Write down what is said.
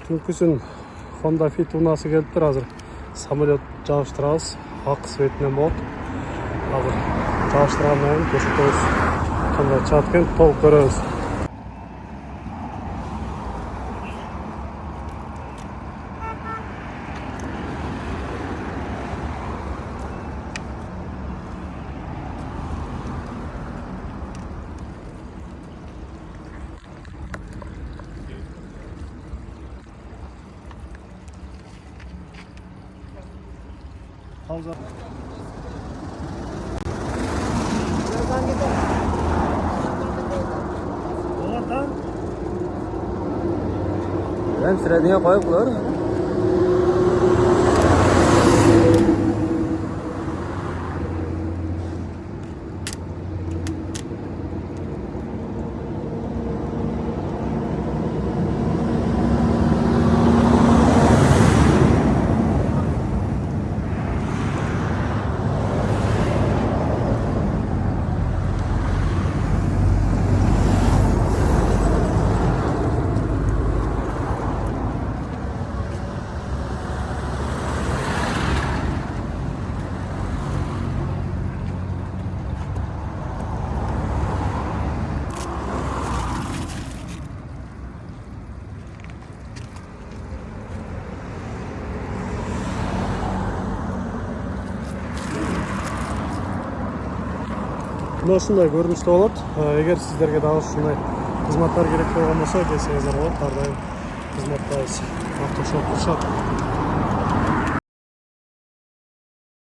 Түнкүсүн Honda Fit унасы келиптир азыр. Самолет жабыштырабыз. Ак светинен болот. Азыр жабыштыргандан кийин көрсөтөбүз. Кандай чыгат экен толук көрөбүз. Ben sıraya koyuyorlar. Мына ушундай көрүнүштө болот. Эгер сиздерге дагы ушундай кызматтар керек болгон болсо келсеңиздер болот. Ар дайым кызматтабыз. Автошоп Куршат.